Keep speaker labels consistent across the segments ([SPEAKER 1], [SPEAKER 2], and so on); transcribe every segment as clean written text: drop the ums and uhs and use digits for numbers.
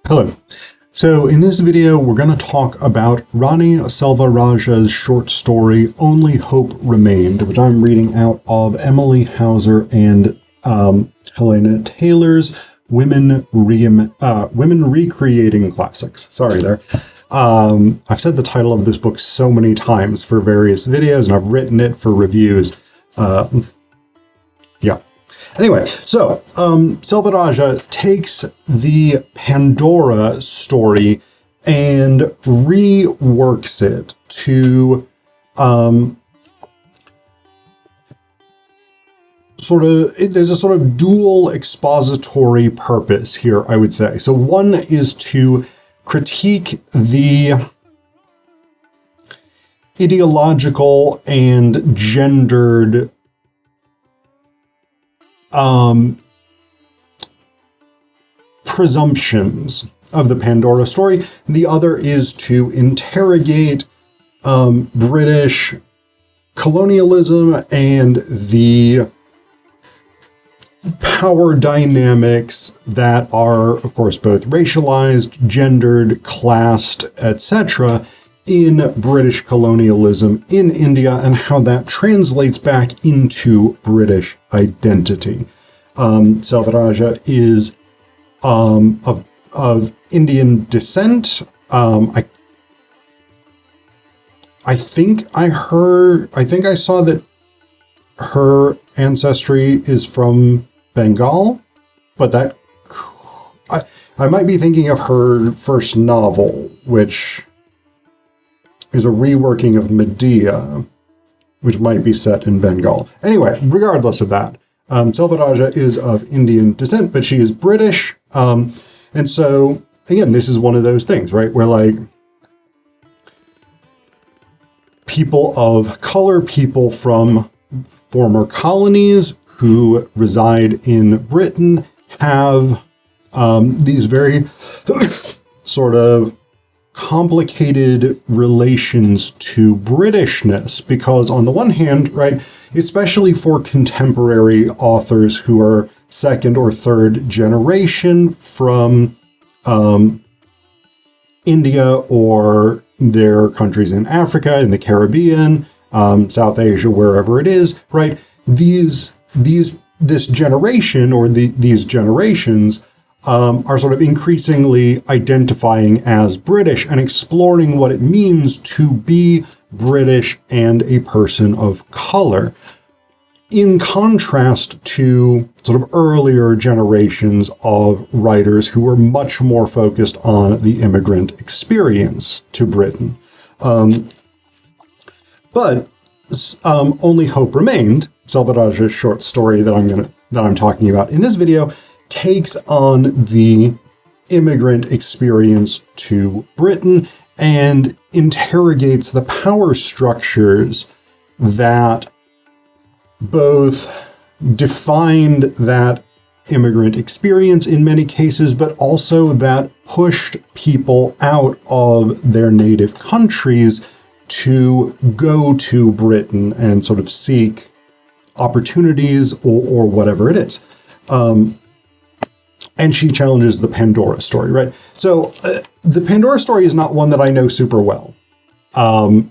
[SPEAKER 1] Hello. So in this video, we're going to talk about Rani Selvarajah's short story, Only Hope Remained, which I'm reading out of Emily Hauser and Helena Taylor's Women Recreating Classics. Sorry there. I've said the title of this book so many times for various videos, and I've written it for reviews. Yeah. Anyway, so Selvarajah takes the Pandora story and reworks it to there's a sort of dual expository purpose here, I would say. So one is to critique the ideological and gendered presumptions of the Pandora story. The other is to interrogate British colonialism and the power dynamics that are, of course, both racialized, gendered, classed, etc., in British colonialism in India, and how that translates back into British identity. Selvarajah is of Indian descent. I think I saw that her ancestry is from Bengal, but that I might be thinking of her first novel, which is a reworking of Medea, which might be set in Bengal. Anyway, regardless of that, Selvarajah is of Indian descent, but she is British. And so, again, this is one of those things, right, where, like, people of color, people from former colonies who reside in Britain have these very sort of complicated relations to Britishness, because on the one hand, right, especially for contemporary authors who are second or third generation from India or their countries in Africa, in the Caribbean, South Asia, wherever it is, right, this generation or these generations are sort of increasingly identifying as British and exploring what it means to be British and a person of color, in contrast to sort of earlier generations of writers who were much more focused on the immigrant experience to Britain. But Only Hope Remained, Selvarajah's short story that I'm talking about in this video, takes on the immigrant experience to Britain and interrogates the power structures that both defined that immigrant experience in many cases, but also that pushed people out of their native countries to go to Britain and sort of seek opportunities or whatever it is. And she challenges the Pandora story, right? So the Pandora story is not one that I know super well.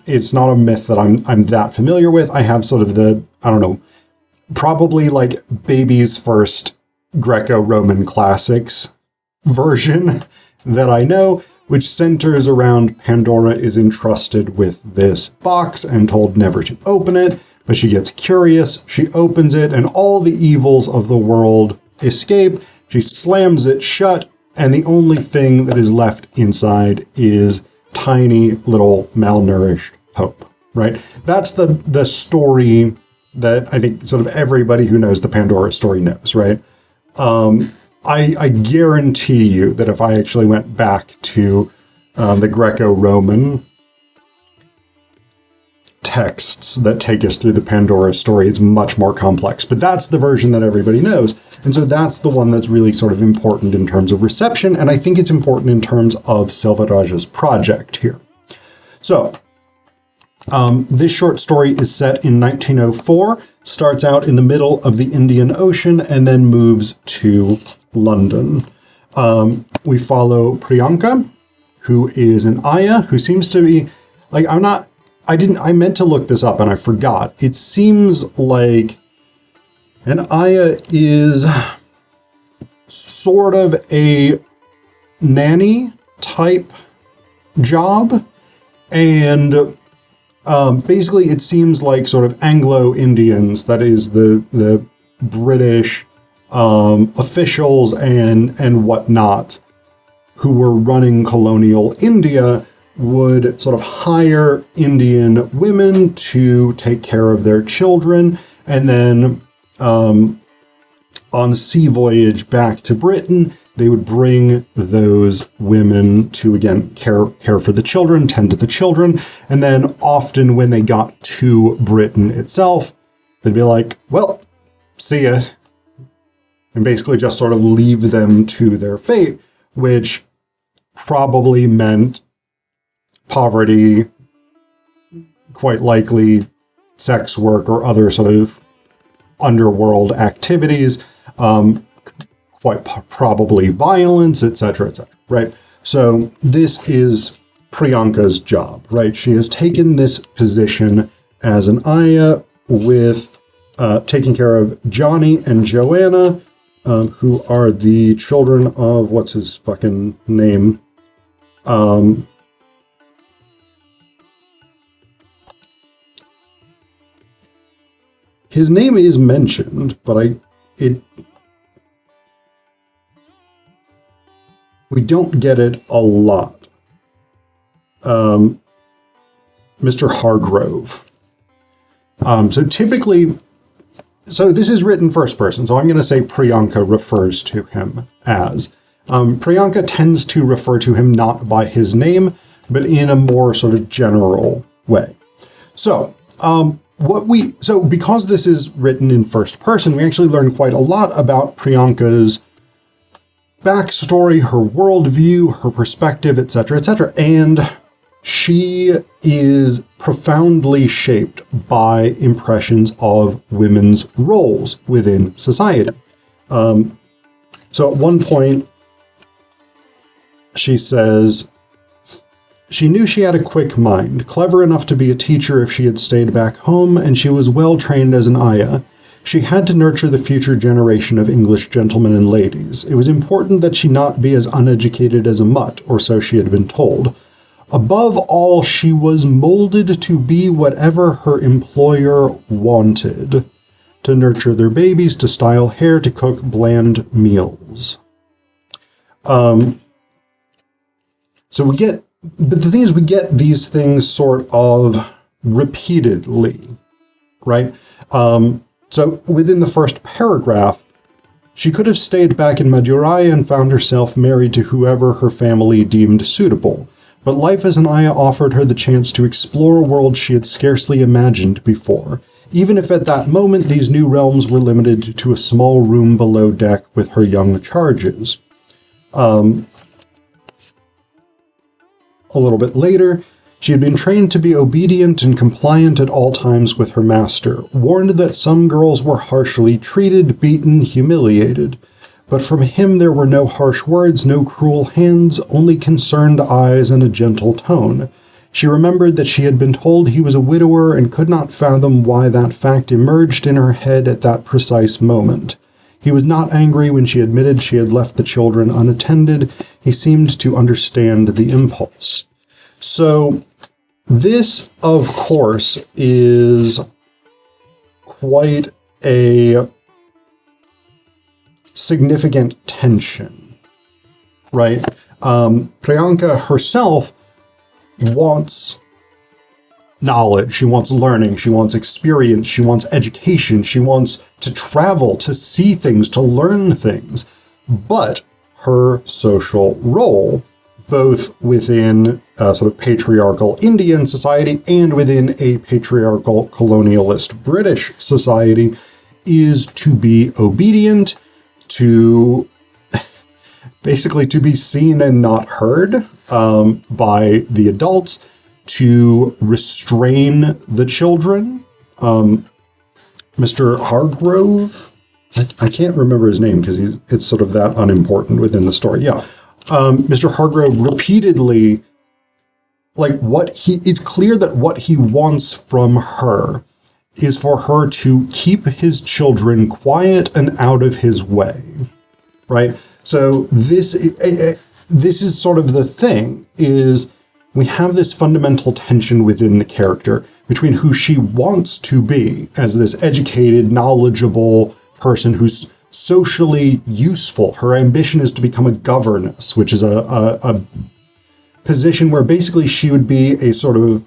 [SPEAKER 1] It's not a myth that I'm that familiar with. I have sort of the, I don't know, probably like baby's first Greco-Roman classics version that I know, which centers around Pandora is entrusted with this box and told never to open it, but she gets curious, she opens it, and all the evils of the world escape. She slams it shut, and the only thing that is left inside is tiny little malnourished hope, right? That's the story that I think sort of everybody who knows the Pandora story knows, right? I guarantee you that if I actually went back to the Greco-Roman texts that take us through the Pandora story, it's much more complex. But that's the version that everybody knows. And so that's the one that's really sort of important in terms of reception. And I think it's important in terms of Selvarajah's project here. So this short story is set in 1904, starts out in the middle of the Indian Ocean, and then moves to London. We follow Priyanka, who is an Aya, who seems to be, like, I meant to look this up and I forgot. It seems like an Aya is sort of a nanny type job, and basically it seems like sort of Anglo-Indians, that is the British officials and whatnot, who were running colonial India, would sort of hire Indian women to take care of their children, and then on the sea voyage back to Britain, they would bring those women to, again, care for the children, tend to the children, and then often when they got to Britain itself, they'd be like, well, see ya, and basically just sort of leave them to their fate, which probably meant poverty, quite likely sex work or other sort of underworld activities, quite probably violence, etc., right? So this is Priyanka's job, right? She has taken this position as an Aya with taking care of Johnny and Joanna, who are the children of, what's his fucking name? His name is mentioned, but we don't get it a lot. Mr. Hargrove. So typically, so this is written first person, so I'm going to say Priyanka refers to him as. Priyanka tends to refer to him not by his name, but in a more sort of general way. So, because this is written in first person, we actually learn quite a lot about Priyanka's backstory, her worldview, her perspective, etc., and she is profoundly shaped by impressions of women's roles within society. So at one point, she says, she knew she had a quick mind, clever enough to be a teacher if she had stayed back home, and she was well trained as an Aya. She had to nurture the future generation of English gentlemen and ladies. It was important that she not be as uneducated as a mutt, or so she had been told. Above all, she was molded to be whatever her employer wanted. To nurture their babies, to style hair, to cook bland meals. So we get, but the thing is, we get these things sort of repeatedly, right? So within the first paragraph, she could have stayed back in Madurai and found herself married to whoever her family deemed suitable. But life as an Aya offered her the chance to explore a world she had scarcely imagined before, even if at that moment these new realms were limited to a small room below deck with her young charges. A little bit later, she had been trained to be obedient and compliant at all times with her master, warned that some girls were harshly treated, beaten, humiliated. But from him there were no harsh words, no cruel hands, only concerned eyes and a gentle tone. She remembered that she had been told he was a widower and could not fathom why that fact emerged in her head at that precise moment. He was not angry when she admitted she had left the children unattended. He seemed to understand the impulse. So this, of course, is quite a significant tension, right? Priyanka herself wants knowledge, she wants learning, she wants experience, she wants education, she wants to travel, to see things, to learn things. But her social role, both within a sort of patriarchal Indian society and within a patriarchal colonialist British society, is to be obedient, to basically to be seen and not heard by the adults, to restrain the children. Mr. Hargrove, I can't remember his name because it's sort of that unimportant within the story. Yeah. Mr. Hargrove repeatedly, it's clear that what he wants from her is for her to keep his children quiet and out of his way, right? So this is sort of the thing, is we have this fundamental tension within the character between who she wants to be as this educated, knowledgeable person who's socially useful. Her ambition is to become a governess, which is a position where basically she would be a sort of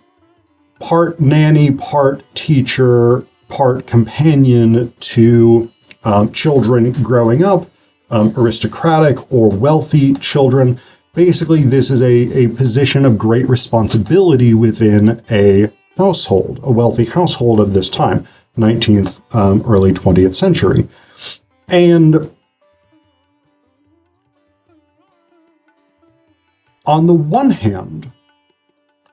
[SPEAKER 1] part nanny, part teacher, part companion to children growing up, aristocratic or wealthy children. Basically, this is a position of great responsibility within a household, a wealthy household of this time, 19th, early 20th century. And on the one hand,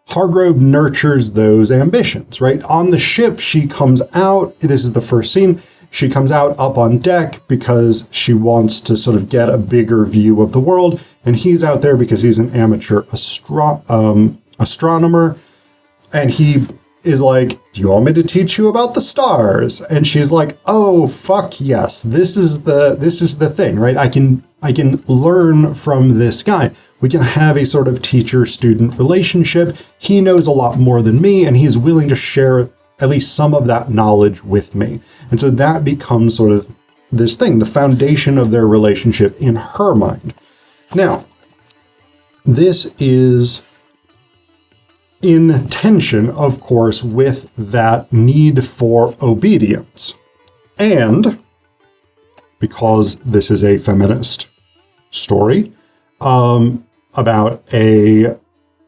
[SPEAKER 1] Hargrove nurtures those ambitions, right? On the ship, she comes out, this is the first scene, she comes out up on deck because she wants to sort of get a bigger view of the world, and he's out there because he's an amateur astronomer, and he is like, do you want me to teach you about the stars? And she's like, oh, fuck yes, this is the thing, right? I can learn from this guy. We can have a sort of teacher-student relationship. He knows a lot more than me, and he's willing to share at least some of that knowledge with me. And so that becomes sort of this thing, the foundation of their relationship in her mind. Now, this is in tension, of course, with that need for obedience. And because this is a feminist story, about a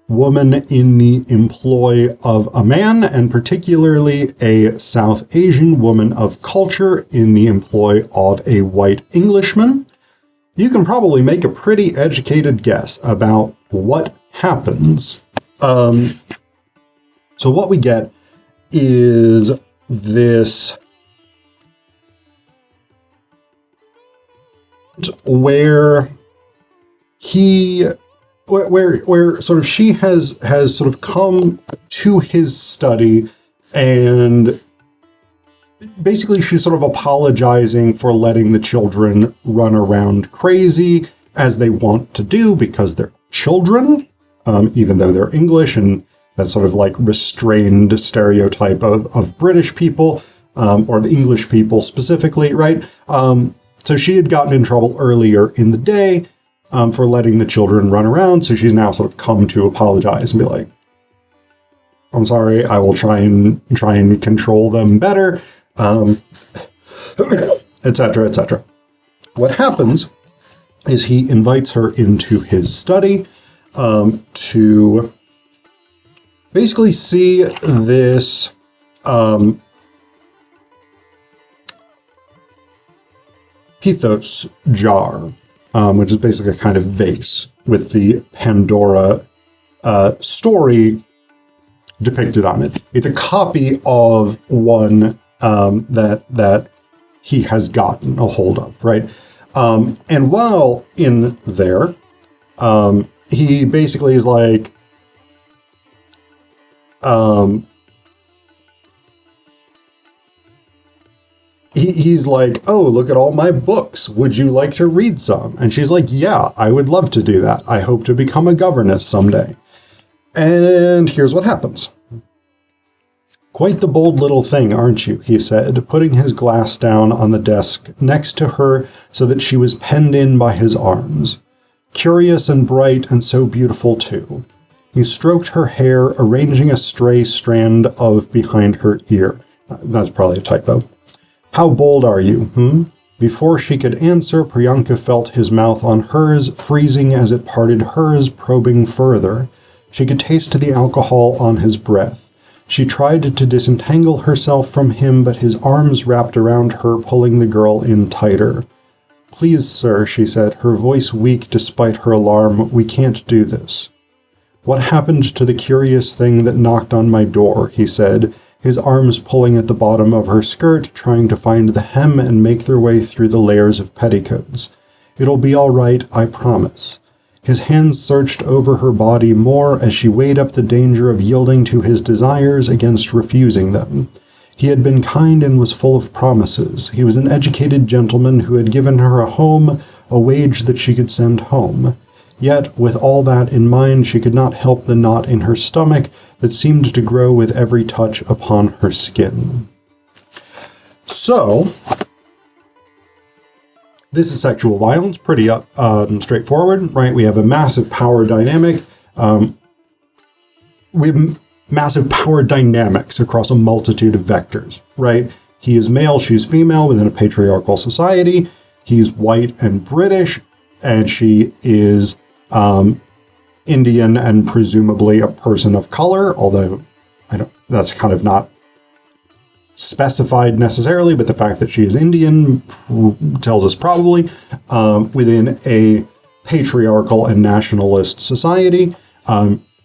[SPEAKER 1] woman in the employ of a man, and particularly a South Asian woman of culture in the employ of a white Englishman, you can probably make a pretty educated guess about what happens. So what we get is this where sort of she has sort of come to his study, and basically she's sort of apologizing for letting the children run around crazy as they want to do because they're children, even though they're English, and that sort of like restrained stereotype of British people, or of English people specifically, right? So she had gotten in trouble earlier in the day for letting the children run around, so she's now sort of come to apologize and be like, I'm sorry, I will try and control them better, etc., etc. What happens is he invites her into his study to basically see this pithos jar, which is basically a kind of vase with the Pandora story depicted on it. It's a copy of one that he has gotten a hold of, right? And while in there, he basically is like, he's like, oh, look at all my books. Would you like to read some? And she's like, yeah, I would love to do that. I hope to become a governess someday. And here's what happens. Quite the bold little thing, aren't you? He said, putting his glass down on the desk next to her so that she was penned in by his arms. Curious and bright and so beautiful too. He stroked her hair, arranging a stray strand of behind her ear. That's probably a typo. How bold are you, Before she could answer, Priyanka felt his mouth on hers, freezing as it parted hers, probing further. She could taste the alcohol on his breath. She tried to disentangle herself from him, but his arms wrapped around her, pulling the girl in tighter. Please, sir, she said, her voice weak despite her alarm, we can't do this. What happened to the curious thing that knocked on my door, he said, his arms pulling at the bottom of her skirt, trying to find the hem and make their way through the layers of petticoats. "It'll be all right, I promise." His hands searched over her body more as she weighed up the danger of yielding to his desires against refusing them. He had been kind and was full of promises. He was an educated gentleman who had given her a home, a wage that she could send home. Yet, with all that in mind, she could not help the knot in her stomach that seemed to grow with every touch upon her skin. So, this is sexual violence, pretty straightforward, right? We have a massive power dynamic. We have massive power dynamics across a multitude of vectors, right? He is male, she's female within a patriarchal society. He's white and British, and she is Indian and presumably a person of color, although that's kind of not specified necessarily, but the fact that she is Indian tells us probably within a patriarchal and nationalist society.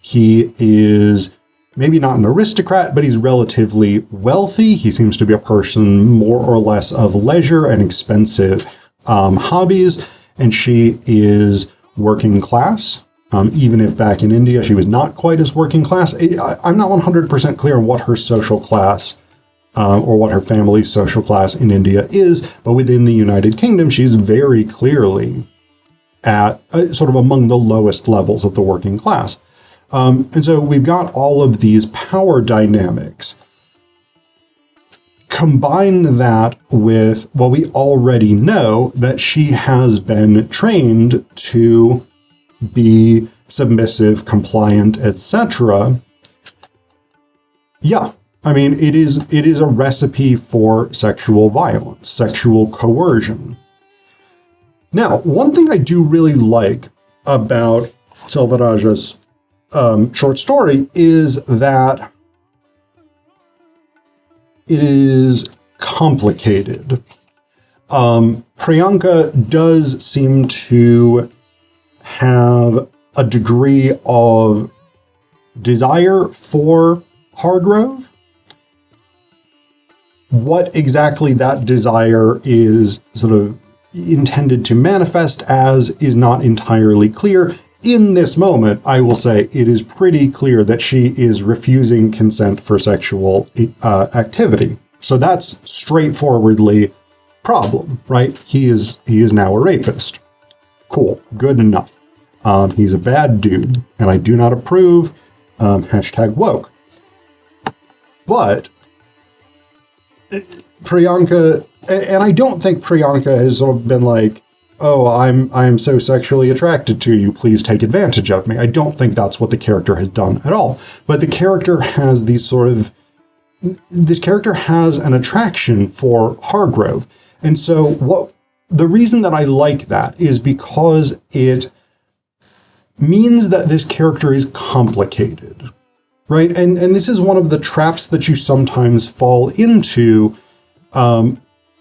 [SPEAKER 1] He is maybe not an aristocrat, but he's relatively wealthy. He seems to be a person more or less of leisure and expensive hobbies, and she is working class. Even if back in India she was not quite as working class. I'm not 100% clear on what her social class or what her family's social class in India is, but within the United Kingdom, she's very clearly at sort of among the lowest levels of the working class. And so we've got all of these power dynamics. Combine that with, well, we already know that she has been trained to be submissive, compliant, etc. Yeah, I mean, it is a recipe for sexual violence, sexual coercion. Now, one thing I do really like about Selvarajah's short story is that it is complicated. Priyanka does seem to have a degree of desire for Hargrove. What exactly that desire is sort of intended to manifest as is not entirely clear. In this moment, I will say it is pretty clear that she is refusing consent for sexual activity. So that's straightforwardly problem, right? He is now a rapist. Cool, good enough. He's a bad dude, and I do not approve. #woke. But Priyanka, and I don't think Priyanka has sort of been like, oh, I'm so sexually attracted to you, please take advantage of me. I don't think that's what the character has done at all. But the character has this character has an attraction for Hargrove. And so the reason that I like that is because it means that this character is complicated, right? And this is one of the traps that you sometimes fall into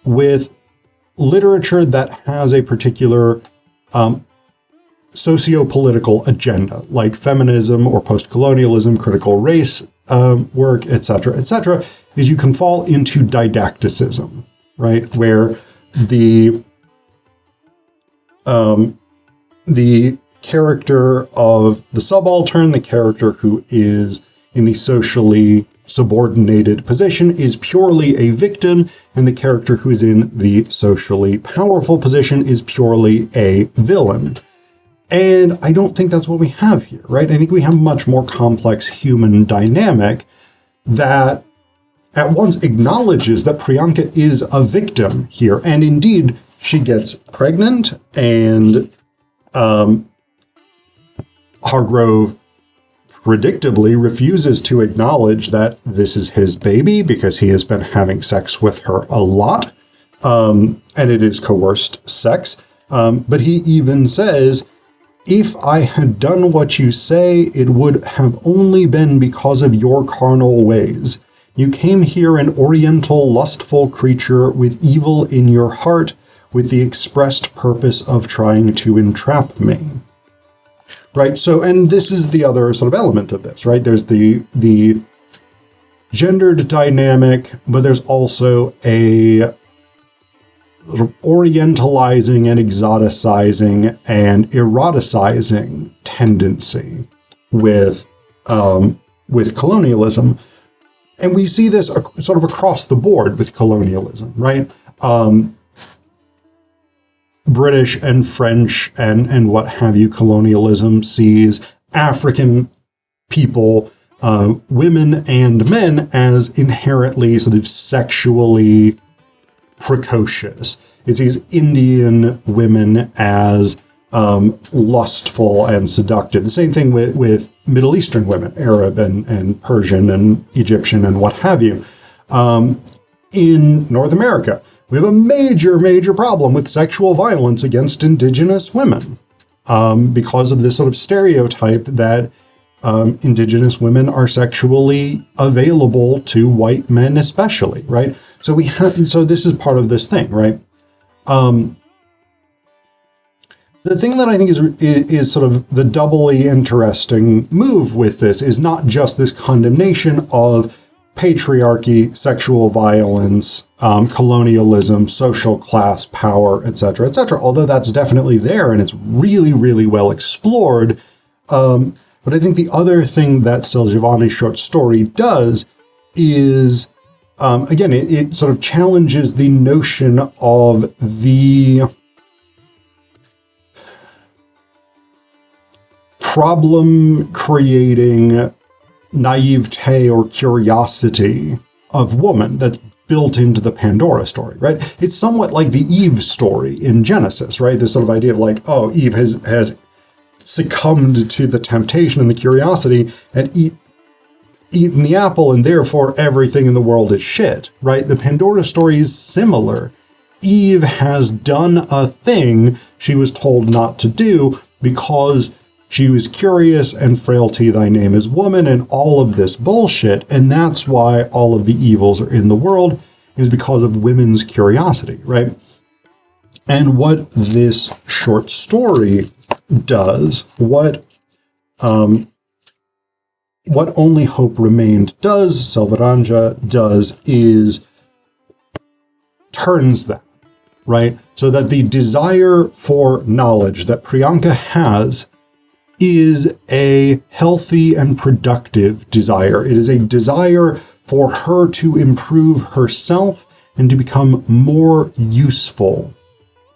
[SPEAKER 1] with literature that has a particular socio-political agenda, like feminism or post-colonialism, critical race work, etc., is you can fall into didacticism, right? Where the character of the subaltern, the character who is in the socially subordinated position, is purely a victim, and the character who is in the socially powerful position is purely a villain. And I don't think that's what we have here, right? I think we have a much more complex human dynamic that at once acknowledges that Priyanka is a victim here. And indeed, she gets pregnant, and Hargrove predictably refuses to acknowledge that this is his baby because he has been having sex with her a lot, and it is coerced sex. But he even says, if I had done what you say, it would have only been because of your carnal ways. You came here an oriental, lustful creature with evil in your heart, with the expressed purpose of trying to entrap me. Right, so, and this is the other sort of element of this, right? There's the gendered dynamic, but there's also a sort of orientalizing and exoticizing and eroticizing tendency with colonialism. And we see this sort of across the board with colonialism, right? British and French and what have you colonialism sees African people, women and men, as inherently sort of sexually precocious. It sees Indian women as lustful and seductive. The same thing with Middle Eastern women, Arab and Persian and Egyptian and what have you. In North America, we have a major problem with sexual violence against indigenous women because of this sort of stereotype that indigenous women are sexually available to white men especially, right? So this is part of this thing, right? The thing that I think is sort of the doubly interesting move with this is not just this condemnation of patriarchy, sexual violence, colonialism, social class, power, etc., although that's definitely there and it's really, really well explored. But I think the other thing that Selgiovanni's short story does is, again, it sort of challenges the notion of the problem-creating naivete or curiosity of woman that's built into the Pandora story, right? It's somewhat like the Eve story in Genesis, right? This sort of idea of like, oh, Eve has succumbed to the temptation and the curiosity and eaten the apple, and therefore everything in the world is shit, right? The Pandora story is similar. Eve has done a thing she was told not to do because she was curious, and frailty thy name is woman, and all of this bullshit. And that's why all of the evils are in the world, is because of women's curiosity, right? And what this short story does, what Only Hope Remained does, Selvarajah does, is turns that, right? So that the desire for knowledge that Priyanka has is a healthy and productive desire. It is a desire for her to improve herself and to become more useful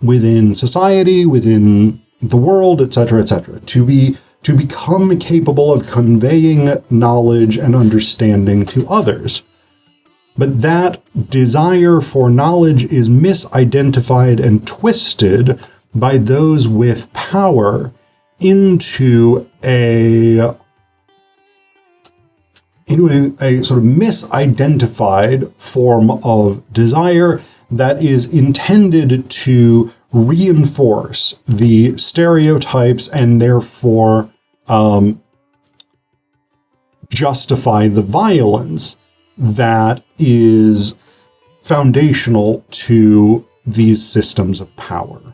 [SPEAKER 1] within society, within the world, etc., to become capable of conveying knowledge and understanding to others. But that desire for knowledge is misidentified and twisted by those with power into a sort of misidentified form of desire that is intended to reinforce the stereotypes and therefore justify the violence that is foundational to these systems of power.